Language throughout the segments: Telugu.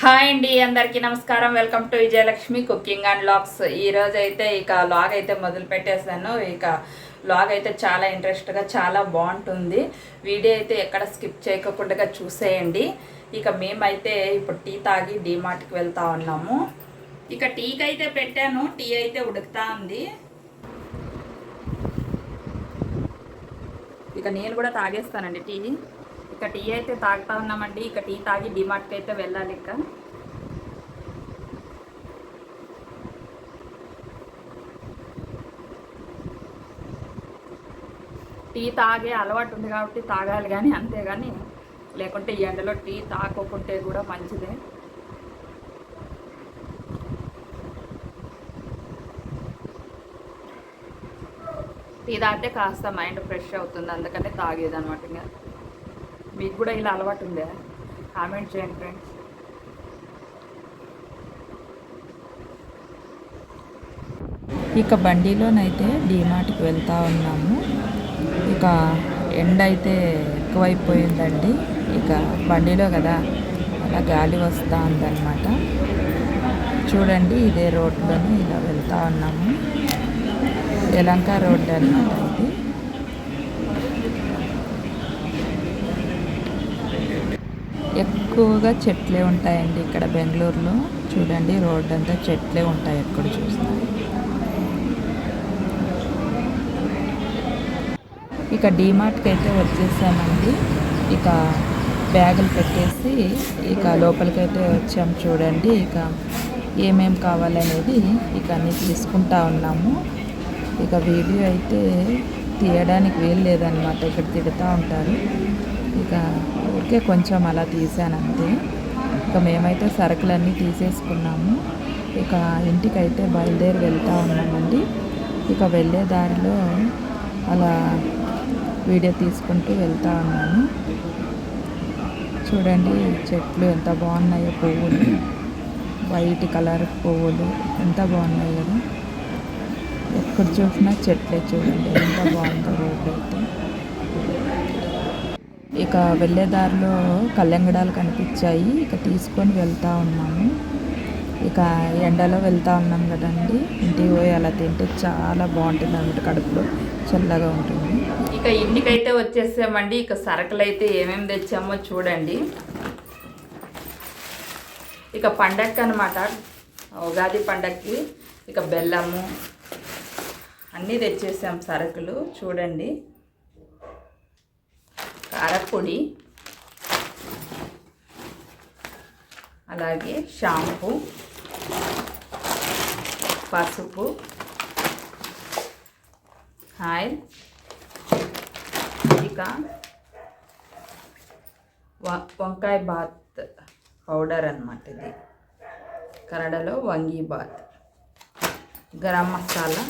హాయ్ అండి, అందరికీ నమస్కారం. Welcome to Vijayalakshmi cooking and vlogs. ఈరోజు అయితే ఇక వ్లాగ్ అయితే మొదలు పెట్టేశాను. ఇక వ్లాగ్ అయితే చాలా ఇంట్రెస్ట్గా చాలా బాగుంటుంది. వీడియో అయితే ఎక్కడ స్కిప్ చేయకుండా చూసేయండి. ఇక మేమైతే ఇప్పుడు టీ తాగి డీమార్ట్కి వెళ్తా ఉన్నాము. ఇక టీకి అయితే పెట్టాను, టీ అయితే ఉడుకుతా ఉంది. ఇక నేను కూడా తాగేస్తానండి టీ. ఇక టీ అయితే తాగుతా ఉన్నామండి. ఇక టీ తాగి డీమార్ట్కి అయితే వెళ్ళాలి. ఇక టీ తాగే అలవాటు ఉంది కాబట్టి తాగాలి, కానీ అంతేగాని లేకుంటే ఈ ఎండలో టీ తాగకుంటే కూడా మంచిదే. టీ తాగితే కాస్త మైండ్ ఫ్రెష్ అవుతుంది, అందుకనే తాగేది అనమాట. ఇంకా మీకు కూడా ఇలా అలవాటు ఉందా? కామెంట్ చేయండి ఫ్రెండ్స్. ఇక బండిలోనైతే డీమార్ట్కి వెళ్తూ ఉన్నాము. ఇక ఎండ అయితే ఎక్కువైపోయిందండి. ఇక బండిలో కదా అలా గాలి వస్తూ ఉందన్నమాట. చూడండి, ఇదే రోడ్లోనే ఇలా వెళ్తూ ఉన్నాము. యలంక రోడ్డు అన్నమాట ఇది. ఎక్కువగా చెట్లే ఉంటాయండి ఇక్కడ బెంగళూరులో. చూడండి, రోడ్డు అంతా చెట్లే ఉంటాయి ఎక్కడ చూసినా. ఇక డీమార్ట్కి అయితే వచ్చేసామండి. ఇక బ్యాగులు పెట్టేసి ఇక లోపలికైతే వచ్చాము. చూడండి, ఇక ఏమేం కావాలనేది ఇక అన్నీ తీసుకుంటా ఉన్నాము. ఇక వీడియో అయితే తీయడానికి వీలు లేదనమాట, ఇక్కడ తిడుతూ ఉంటారు. ఇక ఊరికే కొంచెం అలా తీసానంతే. ఇక మేమైతే సరుకులన్నీ తీసేసుకున్నాము. ఇక ఇంటికైతే బయలుదేరి వెళ్తూ ఉన్నామండి. ఇక వెళ్ళే దారిలో అలా వీడియో తీసుకుంటూ వెళ్తూ ఉన్నాను. చూడండి, చెట్లు ఎంత బాగున్నాయో, పువ్వులు, వైట్ కలర్ పువ్వులు ఎంత బాగున్నాయి కదా. ఎక్కడ చూసినా చెట్లే. చూడండి ఎంత బాగుందో రోడ్డు అయితే. ఇక వెళ్ళే దారిలో కళ్ళెంగడాలు కనిపించాయి. ఇక తీసుకొని వెళ్తూ ఉన్నాము. ఇక ఎండలో వెళ్తూ ఉన్నాం కదండి. ఇంటికి పోయి అలా తింటే చాలా బాగుంటుంది అన్నమాట, కడుపులో చల్లగా ఉంటుంది. ఇక ఇంటికైతే వచ్చేసామండి. ఇక సరుకులు అయితే ఏమేమి తెచ్చామో చూడండి. ఇక పండగకి అనమాట, ఉగాది పండగకి ఇక బెల్లము అన్నీ తెచ్చేసాం సరుకులు. చూడండి, కారపొడి, అలాగే షాంపూ, పసుపు, ఆయిల్, ఇక వంకాయ బాత్ పౌడర్ అన్నమాట. ఇది కన్నడలో వంగి బాత్, గరం మసాలా,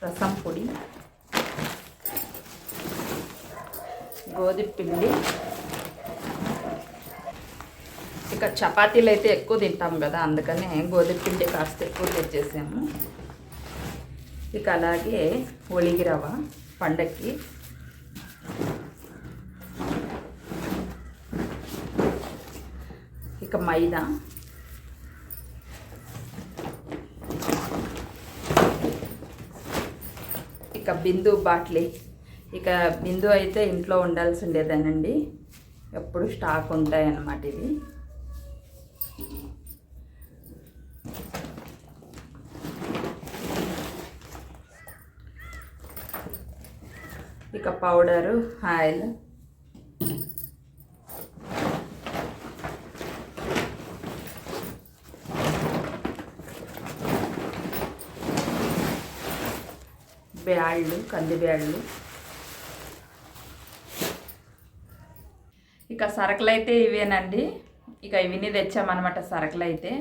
రసం పొడి, గోధుమ పిండి. ఇక చపాతీలు అయితే ఎక్కువ తింటాం కదా, అందుకనే గోధుమ పిండి కాస్త ఎక్కువ తెచ్చేసాము. ఇక అలాగే ఒలిగి రవ్వ పండక్కి, ఇక మైదా, ఇక బిందు బాట్లీ. ఇక బిందు అయితే ఇంట్లో ఉండాల్సి ఉండేదానండి, ఎప్పుడు స్టాక్ ఉంటాయి అన్నమాట ఇవి. ఇక పౌడరు, ఆయిల్, బ్యాళ్ళు, కంది బ్యాళ్ళు. ఇక సరుకులు అయితే ఇవేనండి. ఇక ఇవన్నీ తెచ్చామన్నమాట సరుకులు అయితే.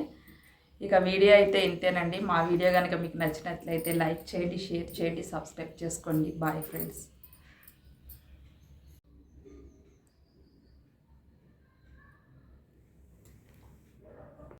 ఇక వీడియో అయితే ఇంతేనండి. మా వీడియో కనుక మీకు నచ్చినట్లయితే లైక్ చేయండి, షేర్ చేయండి, సబ్స్క్రైబ్ చేసుకోండి. Bye friends.